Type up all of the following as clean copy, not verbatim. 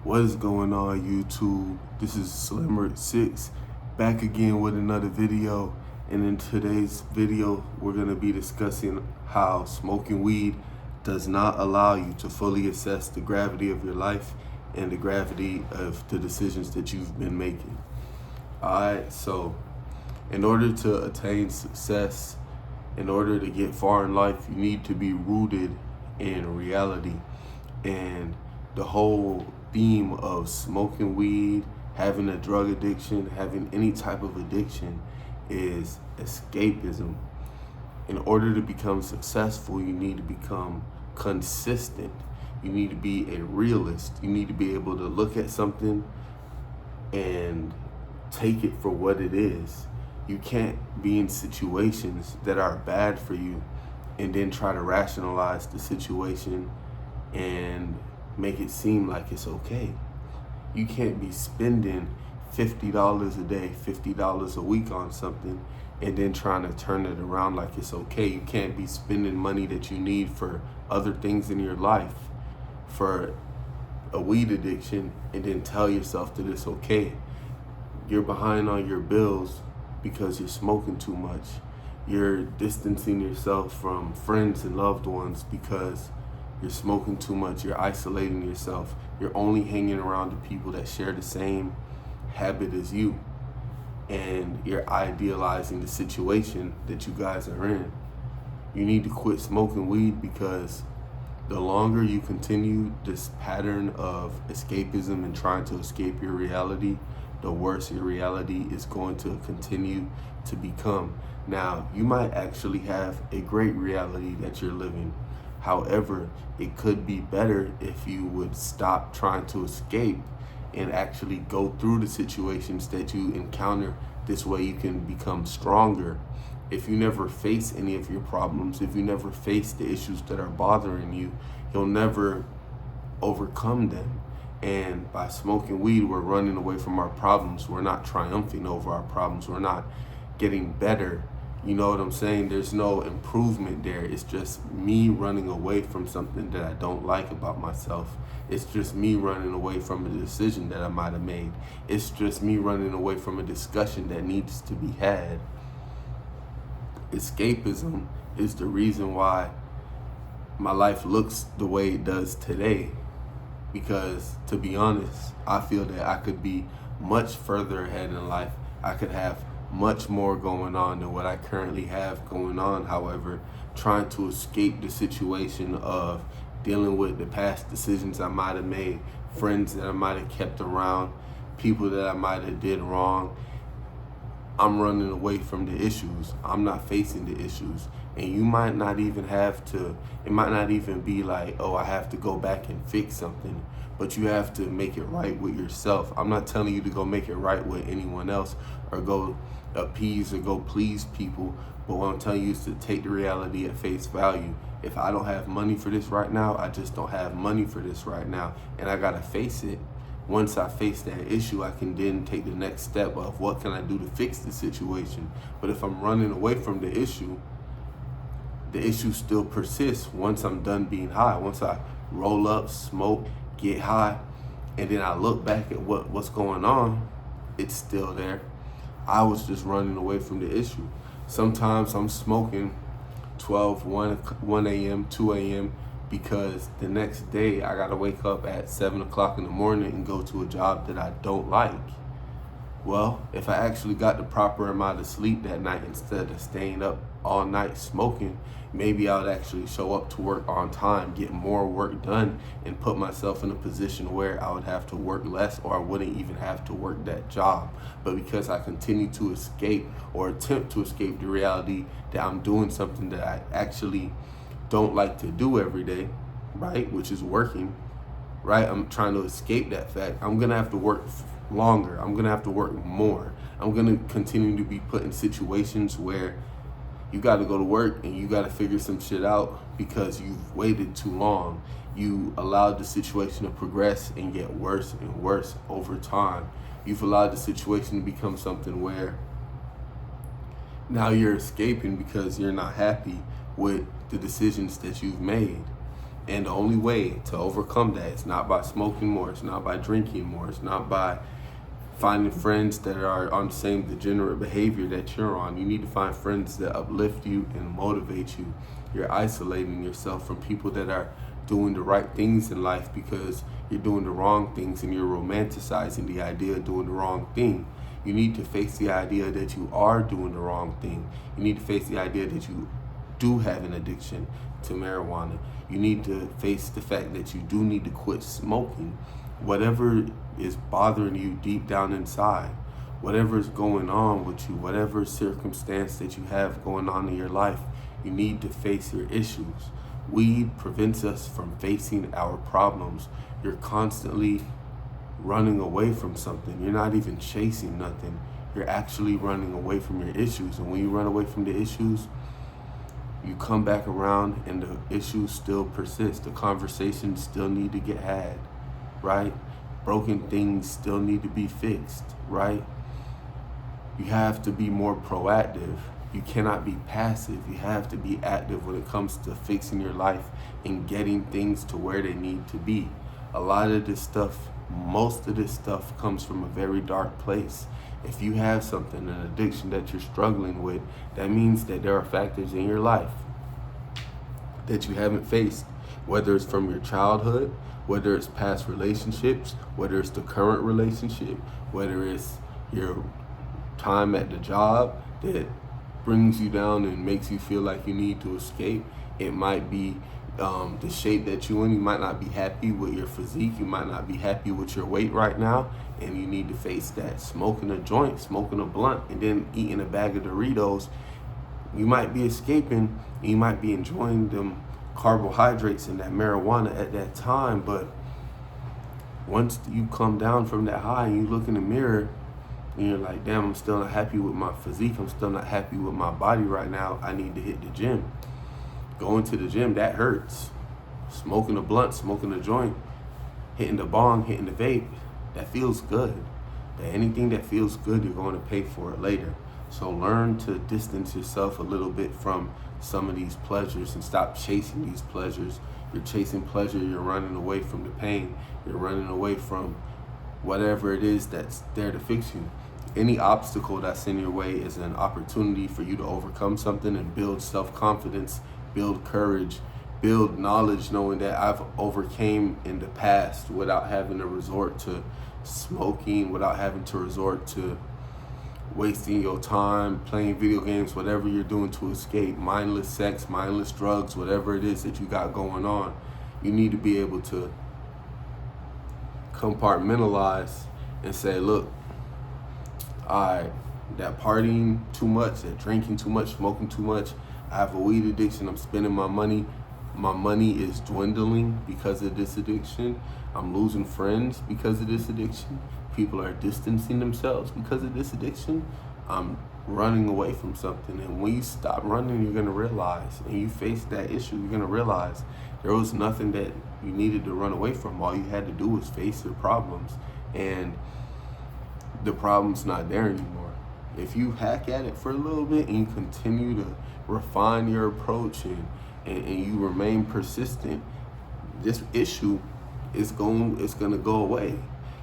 What is going on, YouTube? This is Slimmer6 back again with another video. And in today's video, we're going to be discussing how smoking weed does not allow you to fully assess the gravity of your life and the gravity of the decisions that you've been making. Alright, so in order to attain success, in order to get far in life, you need to be rooted in reality. And the whole theme of smoking weed, having a drug addiction, having any type of addiction is escapism. In order to become successful, you need to become consistent. You need to be a realist. You need to be able to look at something and take it for what it is. You can't be in situations that are bad for you and then try to rationalize the situation and make it seem like it's okay. You can't be spending $50 a day, $50 a week on something and then trying to turn it around like it's okay. You can't be spending money that you need for other things in your life for a weed addiction and then tell yourself that it's okay. You're behind on your bills because you're smoking too much. You're distancing yourself from friends and loved ones because you're smoking too much. You're isolating yourself. You're only hanging around the people that share the same habit as you. And you're idealizing the situation that you guys are in. You need to quit smoking weed because the longer you continue this pattern of escapism and trying to escape your reality, the worse your reality is going to continue to become. Now, you might actually have a great reality that you're living. However, it could be better if you would stop trying to escape and actually go through the situations that you encounter. This way you can become stronger. If you never face any of your problems, if you never face the issues that are bothering you, you'll never overcome them. And by smoking weed, we're running away from our problems. We're not triumphing over our problems. We're not getting better. You know what I'm saying? There's no improvement there. It's just me running away from something that I don't like about myself. It's just me running away from a decision that I might have made. It's just me running away from a discussion that needs to be had. Escapism is the reason why my life looks the way it does today. Because, to be honest, I feel that I could be much further ahead in life. I could have much more going on than what I currently have going on. However, trying to escape the situation of dealing with the past decisions I might have made, friends that I might have kept around, people that I might have did wrong, I'm running away from the issues. I'm not facing the issues. And you might not even have to, it might not even be like, oh, I have to go back and fix something, but you have to make it right with yourself. I'm not telling you to go make it right with anyone else or go appease or go please people, but what I'm telling you is to take the reality at face value. If I don't have money for this right now, I just don't have money for this right now, and I gotta face it. Once I face that issue, I can then take the next step of what can I do to fix the situation. But if I'm running away from the issue still persists once I'm done being high. Once I roll up, smoke, get high, and then I look back at what's going on, it's still there. I was just running away from the issue. Sometimes I'm smoking 12, 1 a.m., 2 a.m., because the next day I gotta wake up at 7 o'clock in the morning and go to a job that I don't like. Well, if I actually got the proper amount of sleep that night instead of staying up all night smoking, maybe I would actually show up to work on time, get more work done, and put myself in a position where I would have to work less or I wouldn't even have to work that job. But because I continue to escape or attempt to escape the reality that I'm doing something that I actually don't like to do every day, right, which is working, right? I'm trying to escape that fact. I'm gonna have to work longer. I'm gonna have to work more. I'm gonna continue to be put in situations where you gotta go to work and you gotta figure some shit out because you've waited too long. You allowed the situation to progress and get worse and worse over time. You've allowed the situation to become something where now you're escaping because you're not happy with the decisions that you've made. And the only way to overcome that is not by smoking more, it's not by drinking more, it's not by finding friends that are on the same degenerate behavior that you're on. You need to find friends that uplift you and motivate you. You're isolating yourself from people that are doing the right things in life because you're doing the wrong things, and you're romanticizing the idea of doing the wrong thing. You need to face the idea that you are doing the wrong thing. You need to face the idea that you do have an addiction to marijuana. You need to face the fact that you do need to quit smoking. Whatever is bothering you deep down inside, whatever is going on with you, whatever circumstance that you have going on in your life, you need to face your issues. Weed prevents us from facing our problems. You're constantly running away from something. You're not even chasing nothing. You're actually running away from your issues. And when you run away from the issues, you come back around and the issues still persist. The conversations still need to get had, right? Broken things still need to be fixed, right? You have to be more proactive. You cannot be passive. You have to be active when it comes to fixing your life and getting things to where they need to be. A lot of this stuff, most of this stuff comes from a very dark place. If you have something, an addiction that you're struggling with, that means that there are factors in your life that you haven't faced, whether it's from your childhood, whether it's past relationships, whether it's the current relationship, whether it's your time at the job that brings you down and makes you feel like you need to escape. It might be the shape that you're in. You might not be happy with your physique. You might not be happy with your weight right now, and you need to face that. Smoking a joint, smoking a blunt, and then eating a bag of Doritos, you might be escaping, and you might be enjoying them carbohydrates and that marijuana at that time, but once you come down from that high and you look in the mirror and you're like, damn, I'm still not happy with my physique, I'm still not happy with my body right now, I need to hit the gym. Going to the gym, that hurts. Smoking a blunt, smoking a joint, hitting the bong, hitting the vape, that feels good. But anything that feels good, you're going to pay for it later. So learn to distance yourself a little bit from some of these pleasures and stop chasing these pleasures. You're chasing pleasure, you're running away from the pain. You're running away from whatever it is that's there to fix you. Any obstacle that's in your way is an opportunity for you to overcome something and build self-confidence, build courage, build knowledge, knowing that I've overcame in the past without having to resort to smoking, without having to resort to wasting your time playing video games, whatever you're doing to escape, mindless sex, mindless drugs, whatever it is that you got going on. You need to be able to compartmentalize and say, look, that partying too much, that drinking too much, smoking too much, I have a weed addiction, I'm spending my money is dwindling because of this addiction, I'm losing friends because of this addiction, people are distancing themselves because of this addiction, I'm running away from something. And when you stop running, you're gonna realize, and you face that issue, you're gonna realize there was nothing that you needed to run away from. All you had to do was face your problems, and the problem's not there anymore. If you hack at it for a little bit and you continue to refine your approach and you remain persistent, this issue is gonna go away.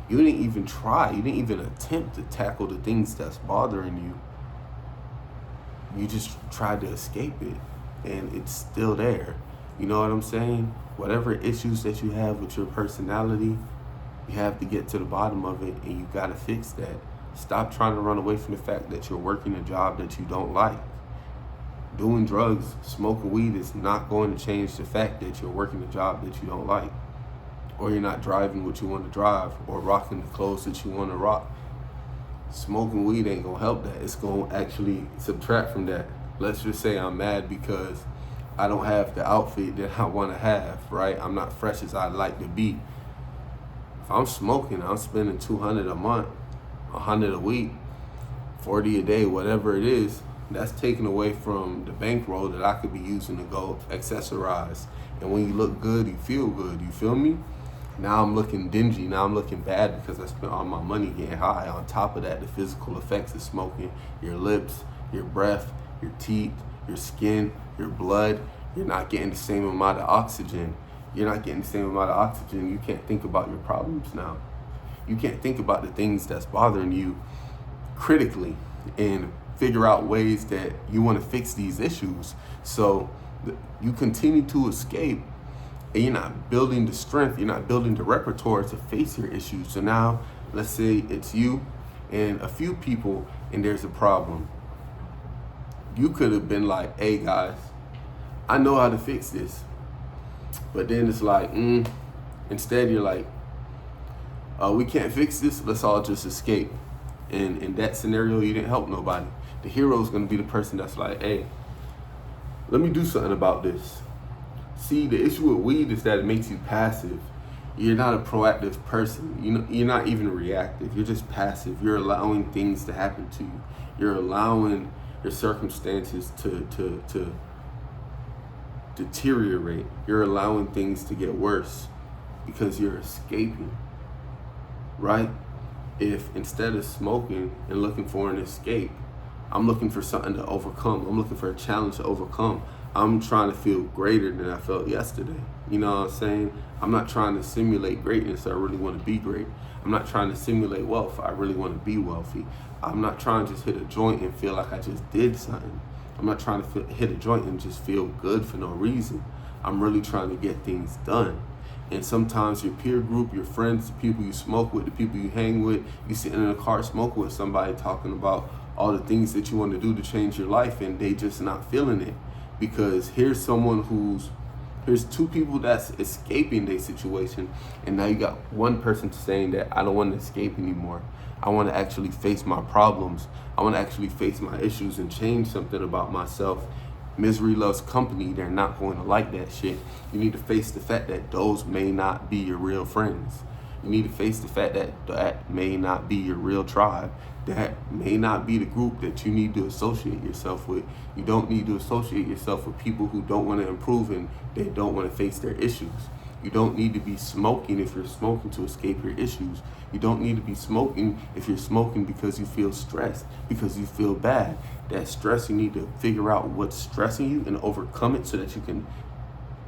You didn't even try, you didn't even attempt to tackle the things that's bothering you. You just tried to escape it, and it's still there. You know what I'm saying? Whatever issues that you have with your personality, you have to get to the bottom of it, and you gotta fix that. Stop trying to run away from the fact that you're working a job that you don't like. Doing drugs, smoking weed is not going to change the fact that you're working a job that you don't like, or you're not driving what you want to drive, or rocking the clothes that you want to rock. Smoking weed ain't gonna help that. It's gonna actually subtract from that. Let's just say I'm mad because I don't have the outfit that I want to have, right? I'm not fresh as I'd like to be. If I'm smoking, I'm spending $200 a month, $100 a week, $40 a day, whatever it is. That's taken away from the bankroll that I could be using to go accessorize. And when you look good, you feel good. You feel me? Now I'm looking dingy. Now I'm looking bad because I spent all my money getting high. On top of that, the physical effects of smoking, your lips, your breath, your teeth, your skin, your blood, you're not getting the same amount of oxygen. You're not getting the same amount of oxygen. You can't think about your problems now. You can't think about the things that's bothering you critically and figure out ways that you want to fix these issues. So you continue to escape, and you're not building the strength, you're not building the repertoire to face your issues. So now, let's say it's you and a few people, and there's a problem. You could have been like, hey guys, I know how to fix this. But then it's like, instead you're like, we can't fix this, let's all just escape. And in that scenario, you didn't help nobody. The hero is going to be the person that's like, hey, let me do something about this. See, the issue with weed is that it makes you passive. You're not a proactive person. You're not even reactive. You're just passive. You're allowing things to happen to you. You're allowing your circumstances to deteriorate. You're allowing things to get worse because you're escaping, right? If instead of smoking and looking for an escape, I'm looking for something to overcome. I'm looking for a challenge to overcome. I'm trying to feel greater than I felt yesterday. You know what I'm saying? I'm not trying to simulate greatness. I really want to be great. I'm not trying to simulate wealth. I really want to be wealthy. I'm not trying to just hit a joint and feel like I just did something. I'm not trying to hit a joint and just feel good for no reason. I'm really trying to get things done. And sometimes your peer group, your friends, the people you smoke with, the people you hang with, you sitting in a car smoking with somebody talking about all the things that you want to do to change your life, and they just not feeling it. Because here's two people that's escaping their situation, and now you got one person saying that I don't want to escape anymore. I want to actually face my problems. I want to actually face my issues and change something about myself. Misery loves company. They're not going to like that shit. You need to face the fact that those may not be your real friends. You need to face the fact that that may not be your real tribe. That may not be the group that you need to associate yourself with. You don't need to associate yourself with people who don't want to improve and they don't want to face their issues. You don't need to be smoking if you're smoking to escape your issues. You don't need to be smoking if you're smoking because you feel stressed, because you feel bad. That stress, you need to figure out what's stressing you and overcome it so that you can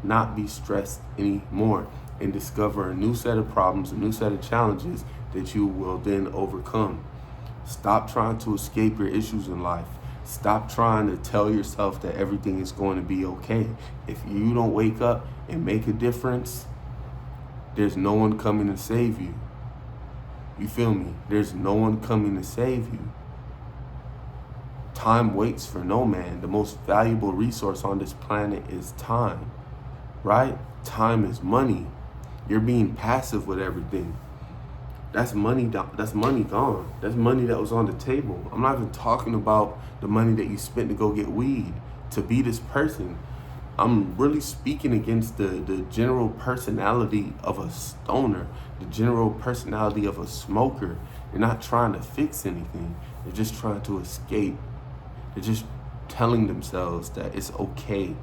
not be stressed anymore and discover a new set of problems, a new set of challenges that you will then overcome. Stop trying to escape your issues in life. Stop trying to tell yourself that everything is going to be okay. If you don't wake up and make a difference, there's no one coming to save you. You feel me? There's no one coming to save you. Time waits for no man. The most valuable resource on this planet is time, right? Time is money. You're being passive with everything. That's money. That's money gone. That's money that was on the table. I'm not even talking about the money that you spent to go get weed, to be this person. I'm really speaking against the general personality of a stoner, the general personality of a smoker. They're not trying to fix anything. They're just trying to escape. They're just telling themselves that it's okay.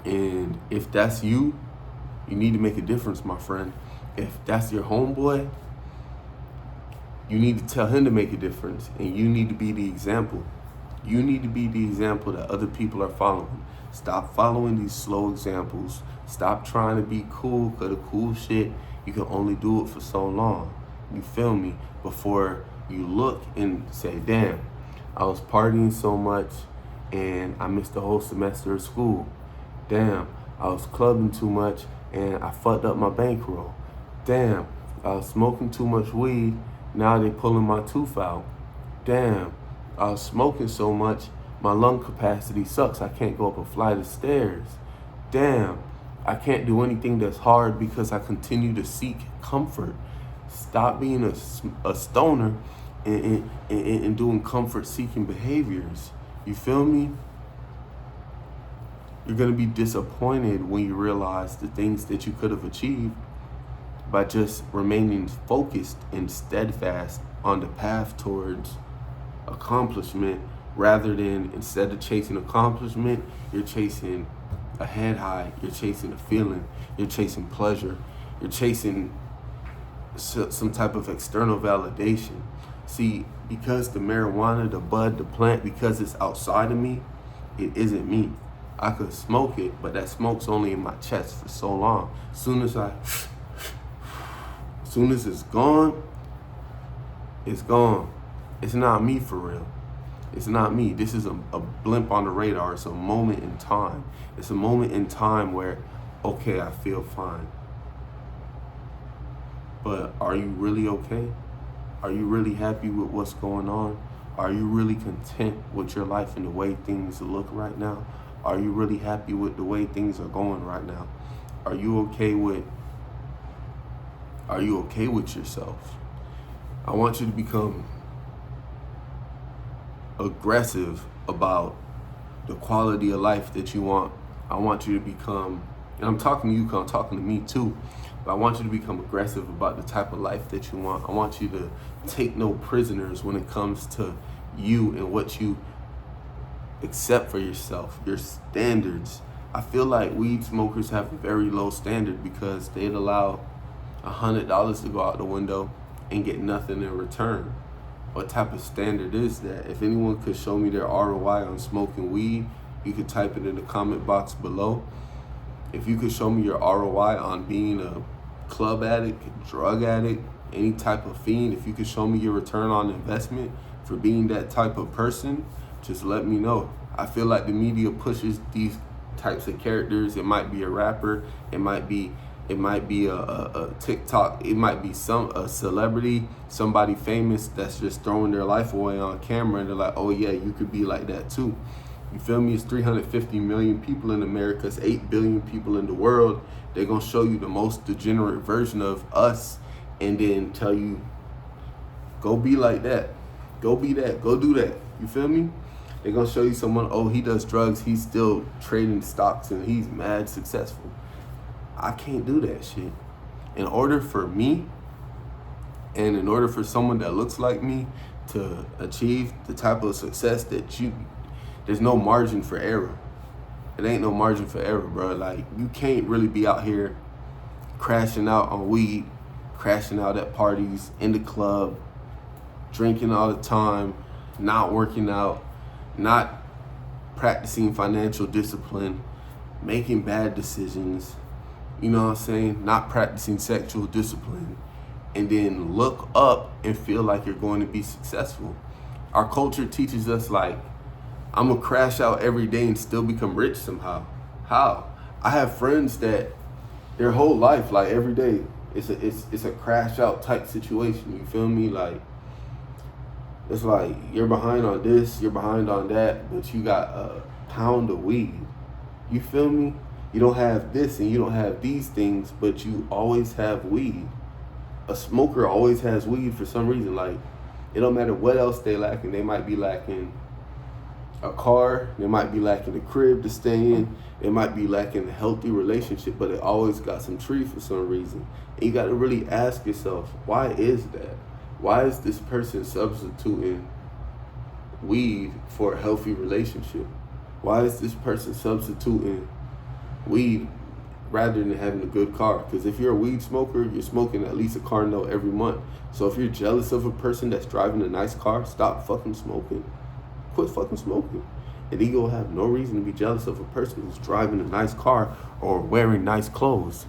And if that's you, you need to make a difference, my friend. If that's your homeboy, you need to tell him to make a difference, and you need to be the example. You need to be the example that other people are following. Stop following these slow examples. Stop trying to be cool, because the cool shit, you can only do it for so long. You feel me? Before you look and say, damn, I was partying so much and I missed the whole semester of school. Damn, I was clubbing too much and I fucked up my bankroll. Damn, I was smoking too much weed, now they pulling my tooth out. Damn, I was smoking so much, my lung capacity sucks, I can't go up a flight of stairs. Damn, I can't do anything that's hard because I continue to seek comfort. Stop being a stoner and doing comfort-seeking behaviors. You feel me? You're gonna be disappointed when you realize the things that you could have achieved by just remaining focused and steadfast on the path towards accomplishment, rather than, instead of chasing accomplishment, you're chasing a head high, you're chasing a feeling, you're chasing pleasure, you're chasing some type of external validation. See, because the marijuana, the bud, the plant, because it's outside of me, it isn't me. I could smoke it, but that smoke's only in my chest for so long. As soon as it's gone, it's gone. It's not me for real. It's not me. This is a blimp on the radar. It's a moment in time. It's a moment in time where, okay, I feel fine. But are you really okay? Are you really happy with what's going on? Are you really content with your life and the way things look right now? Are you really happy with the way things are going right now? Are you okay with yourself? I want you to become aggressive about the quality of life that you want. I want you to become, and I'm talking to you because I'm talking to me too, but I want you to become aggressive about the type of life that you want. I want you to take no prisoners when it comes to you and what you accept for yourself, your standards. I feel like weed smokers have a very low standard because they'd allow $100 to go out the window and get nothing in return. What type of standard is that? If anyone could show me their ROI on smoking weed, you could type it in the comment box below. If you could show me your ROI on being a club addict, drug addict, any type of fiend, if you could show me your return on investment for being that type of person, just let me know. I feel like the media pushes these types of characters. It might be a rapper, it might be a TikTok, it might be a celebrity, somebody famous that's just throwing their life away on camera, and they're like, oh yeah, you could be like that too. You feel me? It's 350 million people in America. It's 8 billion people in the world. They're going to show you the most degenerate version of us and then tell you, go be like that. Go be that. Go do that. You feel me? They're going to show you someone, oh, he does drugs. He's still trading stocks and he's mad successful. I can't do that shit. In order for me and in order for someone that looks like me to achieve the type of success that there's no margin for error. It ain't no margin for error, bro. Like, you can't really be out here crashing out on weed, crashing out at parties, in the club, drinking all the time, not working out, not practicing financial discipline, making bad decisions, you know what I'm saying? Not practicing sexual discipline, and then look up and feel like you're going to be successful. Our culture teaches us, like, I'm gonna crash out every day and still become rich somehow. How? I have friends that their whole life, like every day, it's a crash out type situation. You feel me? Like, it's like you're behind on this, you're behind on that, but you got a pound of weed. You feel me? You don't have this and you don't have these things, but you always have weed. A smoker always has weed for some reason. Like, it don't matter what else they lacking. They might be lacking a car, they might be lacking a crib to stay in, they might be lacking a healthy relationship, but they always got some tree for some reason. And you got to really ask yourself, why is that? Why is this person substituting weed for a healthy relationship? Why is this person substituting weed rather than having a good car? Because if you're a weed smoker, you're smoking at least a car note every month. So if you're jealous of a person that's driving a nice car, stop fucking smoking. Quit fucking smoking. And then you'll have no reason to be jealous of a person who's driving a nice car or wearing nice clothes,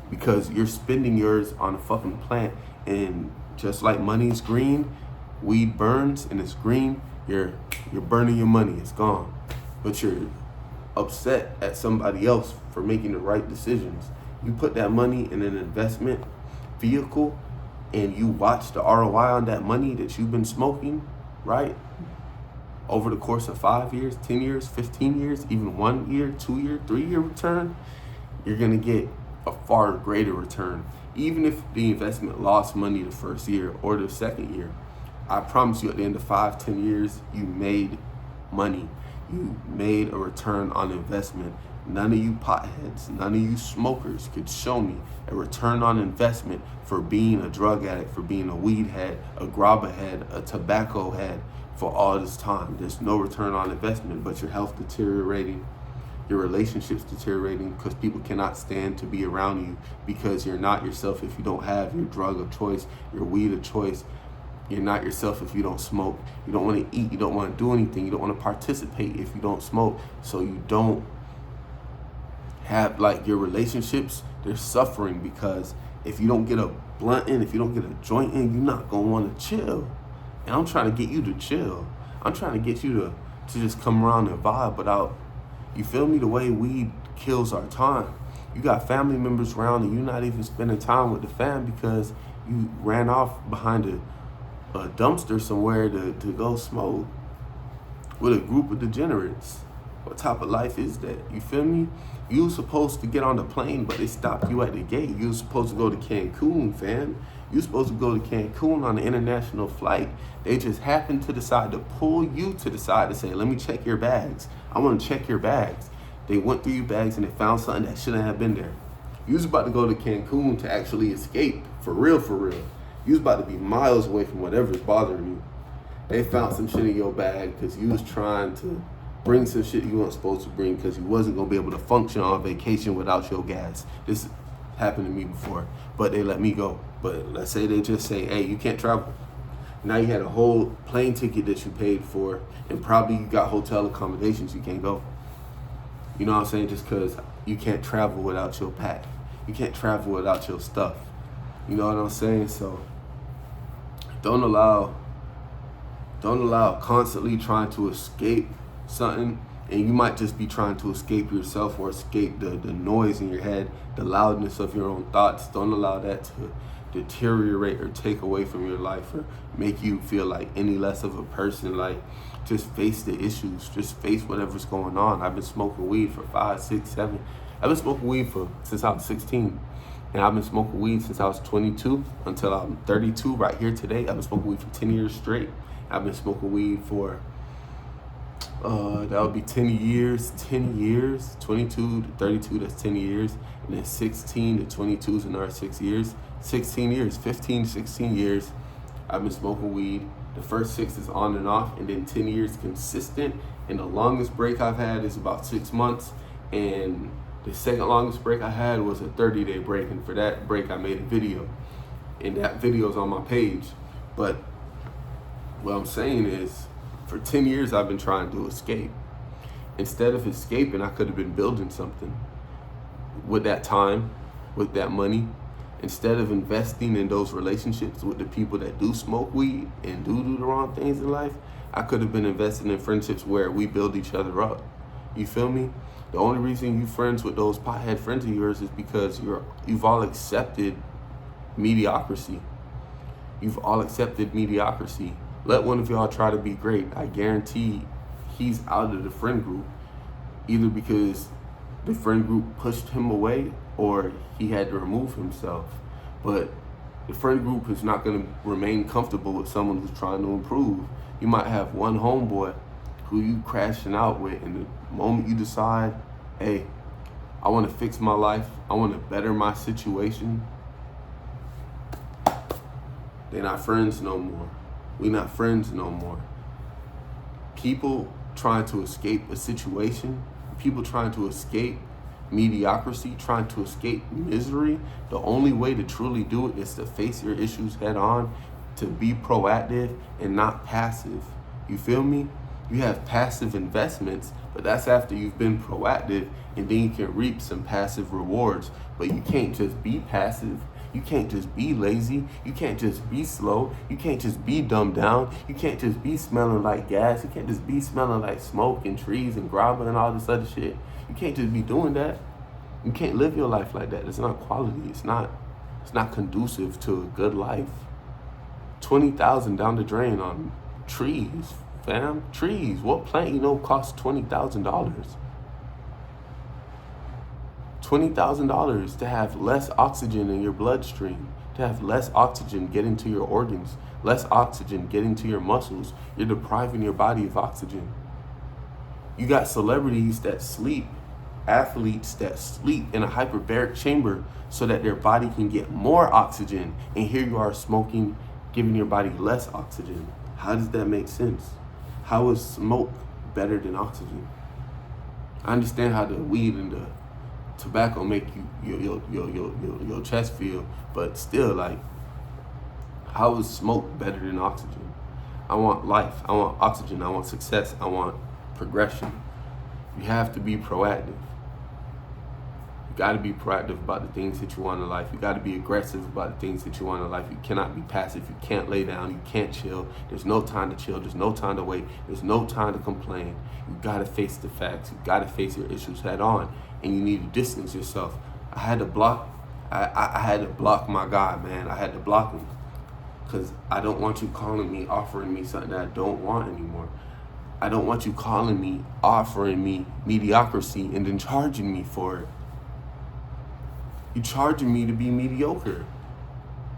because you're spending yours on a fucking plant. And just like money's green, weed burns and it's green, you're burning your money, it's gone. But you're upset at somebody else for making the right decisions. You put that money in an investment vehicle and you watch the ROI on that money that you've been smoking, right? Over the course of 5 years, 10 years, 15 years, even 1 year, 2 year, 3 year return, you're gonna get a far greater return. Even if the investment lost money the first year or the second year, I promise you at the end of 5, 10 years, you made money. You made a return on investment. None of you potheads, none of you smokers could show me a return on investment for being a drug addict, for being a weed head, a grabba head, a tobacco head for all this time. There's no return on investment, but your health deteriorating, your relationships deteriorating, because people cannot stand to be around you because you're not yourself if you don't have your drug of choice, your weed of choice. You're not yourself if you don't smoke. You don't want to eat. You don't want to do anything. You don't want to participate if you don't smoke. So you don't have like your relationships, they're suffering because if you don't get a blunt in, if you don't get a joint in, you're not gonna want to chill. And I'm trying to get you to chill. I'm trying to get you to just come around and vibe without, you feel me, the way weed kills our time. You got family members around and you're not even spending time with the fam because you ran off behind a dumpster somewhere to go smoke with a group of degenerates. What type of life is that? You feel me? You was supposed to get on the plane, but they stopped you at the gate. You was supposed to go to Cancun, fam. You was supposed to go to Cancun on an international flight. They just happened to decide to pull you to the side to say, let me check your bags. I want to check your bags. They went through your bags and they found something that shouldn't have been there. You was about to go to Cancun to actually escape, for real, for real. You was about to be miles away from whatever's bothering you. They found some shit in your bag because you was trying to bring some shit you weren't supposed to bring because you wasn't going to be able to function on vacation without your gas. This happened to me before, but they let me go. But let's say they just say, hey, you can't travel. Now you had a whole plane ticket that you paid for, and probably you got hotel accommodations, you can't go. You know what I'm saying? Just because you can't travel without your pack. You can't travel without your stuff. You know what I'm saying? So don't allow constantly trying to escape something, and you might just be trying to escape yourself or escape the noise in your head, the loudness of your own thoughts. Don't allow that to deteriorate or take away from your life or make you feel like any less of a person. Like, just face the issues, just face whatever's going on. I've been smoking weed for 5, 6, 7. I've been smoking weed since I was 16. And I've been smoking weed since I was 22 until I'm 32 right here today. I've been smoking weed for 10 years straight. I've been smoking weed for, that would be 10 years, 22 to 32, that's 10 years. And then 16 to 22 is another 6 years. 16 years, 15, 16 years, I've been smoking weed. The first 6 is on and off, and then 10 years consistent. And the longest break I've had is about 6 months. And the second longest break I had was a 30-day break. And for that break, I made a video. And that video is on my page. But what I'm saying is, for 10 years, I've been trying to escape. Instead of escaping, I could have been building something with that time, with that money. Instead of investing in those relationships with the people that do smoke weed and do the wrong things in life, I could have been investing in friendships where we build each other up. You feel me? The only reason you friends with those pothead friends of yours is because you've all accepted mediocrity. You've all accepted mediocrity. Let one of y'all try to be great. I guarantee he's out of the friend group, either because the friend group pushed him away or he had to remove himself. But the friend group is not going to remain comfortable with someone who's trying to improve. You might have one homeboy who you crashing out with, and the moment you decide, hey, I want to fix my life, I want to better my situation, they're not friends no more. We're not friends no more. People trying to escape a situation, people trying to escape mediocrity, trying to escape misery, the only way to truly do it is to face your issues head on, to be proactive and not passive. You feel me? You have passive investments, but that's after you've been proactive, and then you can reap some passive rewards. But you can't just be passive. You can't just be lazy. You can't just be slow. You can't just be dumbed down. You can't just be smelling like gas. You can't just be smelling like smoke and trees and grabba and all this other shit. You can't just be doing that. You can't live your life like that. It's not quality. It's not conducive to a good life. 20,000 down the drain on trees, fam. Trees. What plant you know costs $20,000? $20,000 to have less oxygen in your bloodstream, to have less oxygen getting to your organs, less oxygen getting to your muscles. You're depriving your body of oxygen. You got celebrities that sleep, athletes that sleep in a hyperbaric chamber so that their body can get more oxygen, and here you are smoking, giving your body less oxygen. How does that make sense? How is smoke better than oxygen? I understand how the weed and the tobacco make your chest feel, but still, like, how is smoke better than oxygen? I want life, I want oxygen, I want success, I want progression. You have to be proactive. got to be proactive about the things that you want in life. You got to be aggressive about the things that you want in life. You cannot be passive. You can't lay down. You can't chill. There's no time to chill. There's no time to wait. There's no time to complain. You got to face the facts. You got to face your issues head on, and you need to distance yourself. I had to block my guy, man. I had to block him because I don't want you calling me, offering me something that I don't want anymore. I don't want you calling me, offering me mediocrity, and then charging me for it. You're charging me to be mediocre.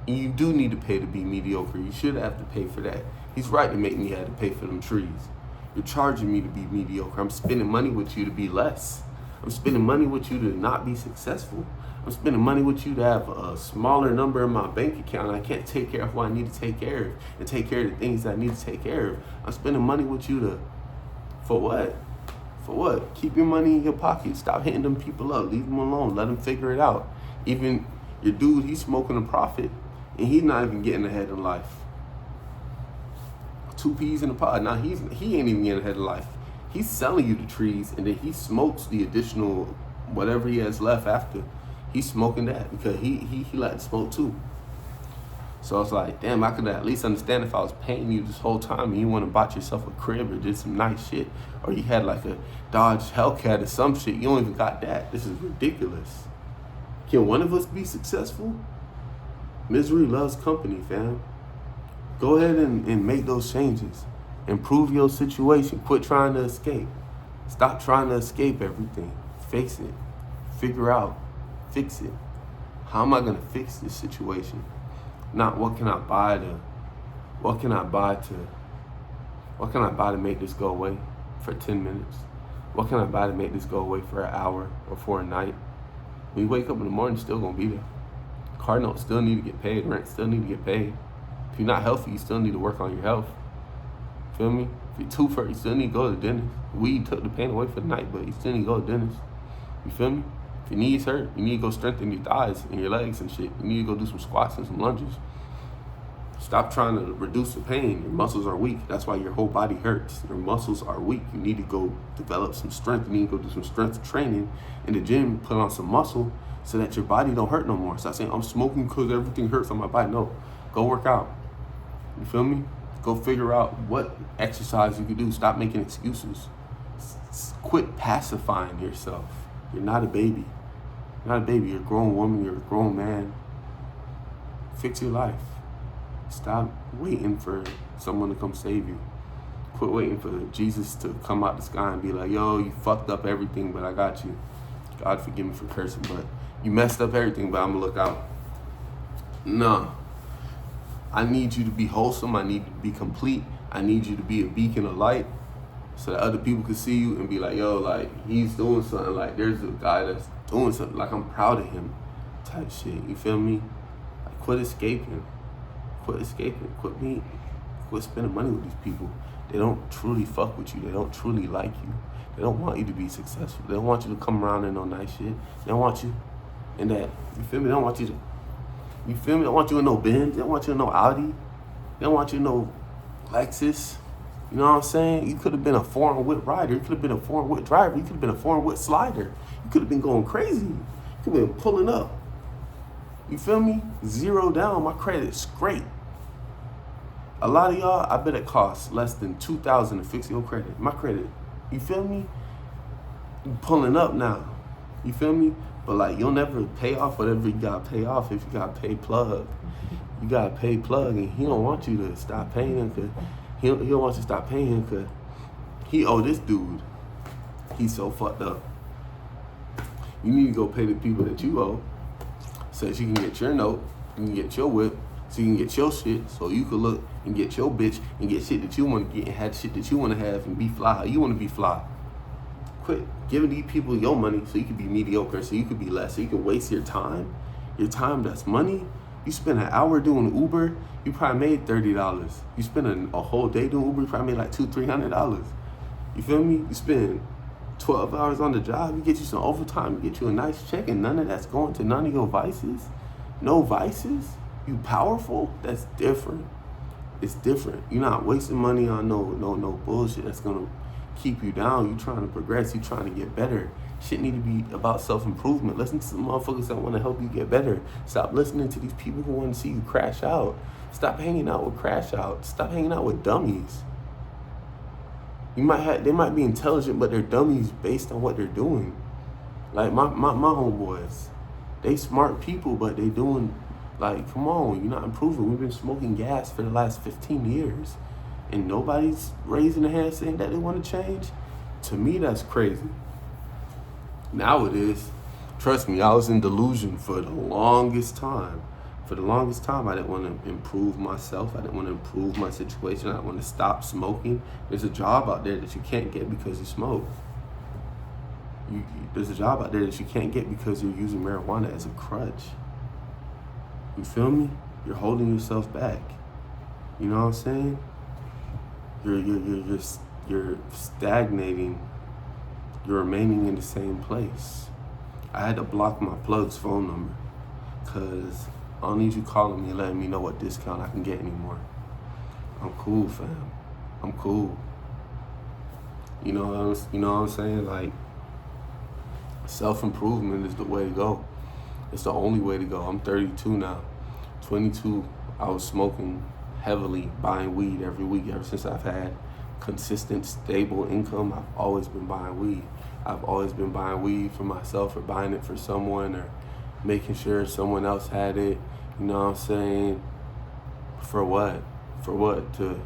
And you do need to pay to be mediocre. You should have to pay for that. He's right to make me have to pay for them trees. You're charging me to be mediocre. I'm spending money with you to be less. I'm spending money with you to not be successful. I'm spending money with you to have a smaller number in my bank account. I can't take care of what I need to take care of and take care of the things that I need to take care of. I'm spending money with you for what? For what? Keep your money in your pocket. Stop hitting them people up. Leave them alone. Let them figure it out. Even your dude, he's smoking a profit and he's not even getting ahead in life. 2 peas in a pod. Now he ain't even getting ahead of life. He's selling you the trees and then he smokes the additional whatever he has left after. He's smoking that because he liked to smoke too. So it's like, damn, I could at least understand if I was paying you this whole time and you went and bought yourself a crib or did some nice shit, or you had like a Dodge Hellcat or some shit. You don't even got that. This is ridiculous. Can one of us be successful? Misery loves company, fam. Go ahead and make those changes. Improve your situation. Quit trying to escape. Stop trying to escape everything. Face it. Figure out. Fix it. How am I gonna fix this situation? Not what can I buy to make this go away for 10 minutes? What can I buy to make this go away for an hour or for a night? When you wake up in the morning, it's still gonna be there. Car notes still need to get paid. Rent still need to get paid. If you're not healthy, you still need to work on your health. Feel me? If you're tooth hurt, you still need to go to the dentist. Weed took the pain away for the night, but you still need to go to the dentist. You feel me? If your knees hurt, you need to go strengthen your thighs and your legs and shit. You need to go do some squats and some lunges. Stop trying to reduce the pain. Your muscles are weak. That's why your whole body hurts. Your muscles are weak. You need to go develop some strength. You need to go do some strength training in the gym, put on some muscle so that your body don't hurt no more. Stop saying, I'm smoking because everything hurts on my body. No, go work out. You feel me? Go figure out what exercise you can do. Stop making excuses. Quit pacifying yourself. You're not a baby. You're not a baby. You're a grown woman. You're a grown man. Fix your life. Stop waiting for someone to come save you. Quit waiting for Jesus to come out the sky and be like, yo, you fucked up everything, but I got you. God forgive me for cursing, but you messed up everything, but I'm gonna look out. No. I need you to be wholesome. I need you to be complete. I need you to be a beacon of light so that other people can see you and be like, yo, like, he's doing something. Like, there's a guy that's doing something. Like, I'm proud of him type shit. You feel me? Like, quit escaping. Quit escaping. Quit spending money with these people. They don't truly fuck with you. They don't truly like you. They don't want you to be successful. They don't want you to come around in no nice shit. They don't want you in that. You feel me? They don't want you to. You feel me? They don't want you in no Benz. They don't want you in no Audi. They don't want you in no Lexus. You know what I'm saying? You could have been a foreign whip rider. You could have been a foreign whip driver. You could have been a foreign whip slider. You could have been going crazy. You could have been pulling up. You feel me? Zero down. My credit's great. A lot of y'all, I bet it costs less than $2,000 to fix your credit. My credit, you feel me? You pulling up now. You feel me? But like, you'll never pay off whatever you gotta pay off if you gotta pay plug. You gotta pay plug, and he don't want you to stop paying him because he don't want you to stop paying him because he owe this dude. He's so fucked up. You need to go pay the people that you owe so that you can get your note, you can get your whip, so you can get your shit, so you can look and get your bitch and get shit that you want to get and have shit that you want to have and be fly how you want to be fly. Quit giving these people your money so you can be mediocre, so you can be less, so you can waste your time. Your time, that's money. You spend an hour doing Uber, you probably made $30. You spend a whole day doing Uber, you probably made like $200-300. You feel me? You spend 12 hours on the job, you get you some overtime, you get you a nice check, and none of that's going to none of your vices. No vices. You powerful? That's different. It's different. You're not wasting money on no bullshit that's gonna keep you down. You trying to progress. You trying to get better. Shit need to be about self-improvement. Listen to some motherfuckers that want to help you get better. Stop listening to these people who want to see you crash out. Stop hanging out with crash outs. Stop hanging out with dummies. They might be intelligent, but they're dummies based on what they're doing. Like my homeboys, they smart people, but they doing, like, come on, you're not improving. We've been smoking gas for the last 15 years, and nobody's raising a hand saying that they want to change. To me, that's crazy. Now it is. Trust me, I was in delusion for the longest time. For the longest time, I didn't want to improve myself. I didn't want to improve my situation. I didn't want to stop smoking. There's a job out there that you can't get because you smoke. There's a job out there that you can't get because you're using marijuana as a crutch. You feel me? You're holding yourself back. You know what I'm saying? You're stagnating. You're remaining in the same place. I had to block my plug's phone number because I don't need you calling me and letting me know what discount I can get anymore. I'm cool, fam. I'm cool. You know what I'm saying? Like, self-improvement is the way to go. It's the only way to go. I'm 32 now. 22, I was smoking heavily, buying weed every week. Ever since I've had consistent, stable income, I've always been buying weed. I've always been buying weed for myself or buying it for someone or making sure someone else had it. You know what I'm saying? For what? For what? To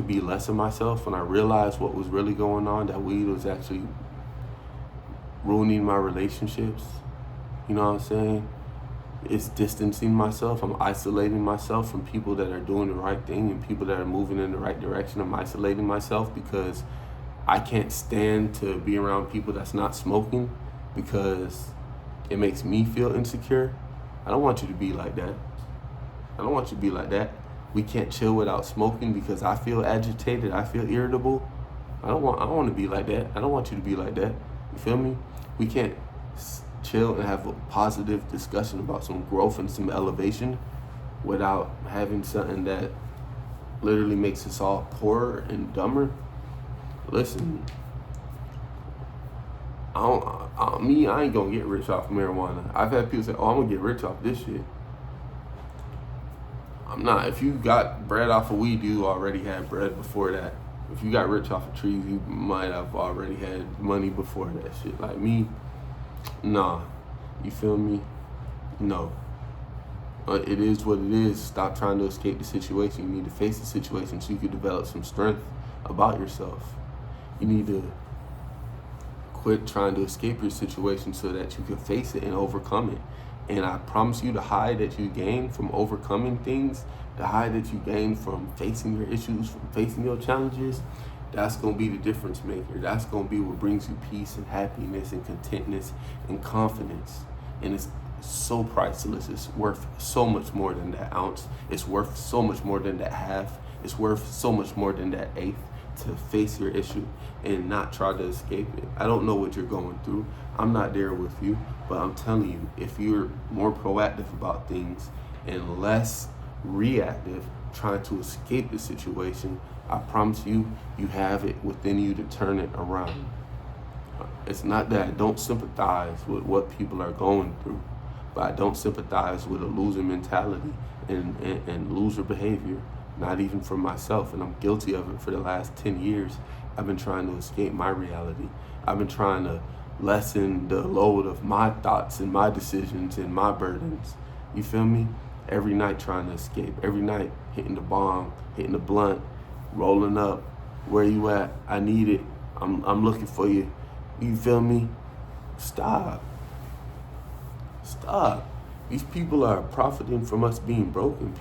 be less of myself when I realized what was really going on, that weed was actually ruining my relationships. You know what I'm saying? It's distancing myself. I'm isolating myself from people that are doing the right thing and people that are moving in the right direction. I'm isolating myself because I can't stand to be around people that's not smoking because it makes me feel insecure. I don't want you to be like that. I don't want you to be like that. We can't chill without smoking because I feel agitated. I feel irritable. I don't want to be like that. I don't want you to be like that. You feel me? We can't chill and have a positive discussion about some growth and some elevation without having something that literally makes us all poorer and dumber. Listen, I ain't gonna get rich off marijuana. I've had people say, "Oh, I'm gonna get rich off this shit." I'm not. If you got bread off of weed, you already had bread before that. If you got rich off of trees, you might have already had money before that shit. Like me, nah. You feel me? No. But it is what it is. Stop trying to escape the situation. You need to face the situation so you can develop some strength about yourself. You need to quit trying to escape your situation so that you can face it and overcome it. And I promise you, the high that you gain from overcoming things, the high that you gain from facing your issues, from facing your challenges, that's going to be the difference maker. That's going to be what brings you peace and happiness and contentness and confidence. And it's so priceless. It's worth so much more than that ounce. It's worth so much more than that half. It's worth so much more than that eighth to face your issue and not try to escape it. I don't know what you're going through. I'm not there with you, but I'm telling you, if you're more proactive about things and less reactive, trying to escape the situation, I promise you, you have it within you to turn it around. It's not that I don't sympathize with what people are going through, but I don't sympathize with a loser mentality and loser behavior, not even for myself. And I'm guilty of it for the last 10 years. I've been trying to escape my reality. I've been trying to lessen the load of my thoughts and my decisions and my burdens. You feel me? Every night trying to escape. Every night hitting the bong, hitting the blunt, rolling up. Where you at? I need it. I'm looking for you. You feel me? Stop. These people are profiting from us being broken.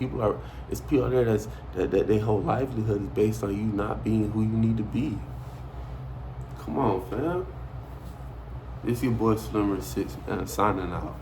It's people there that their whole livelihood is based on you not being who you need to be. Come on, fam. This your boy Slimmer 6, man, signing out.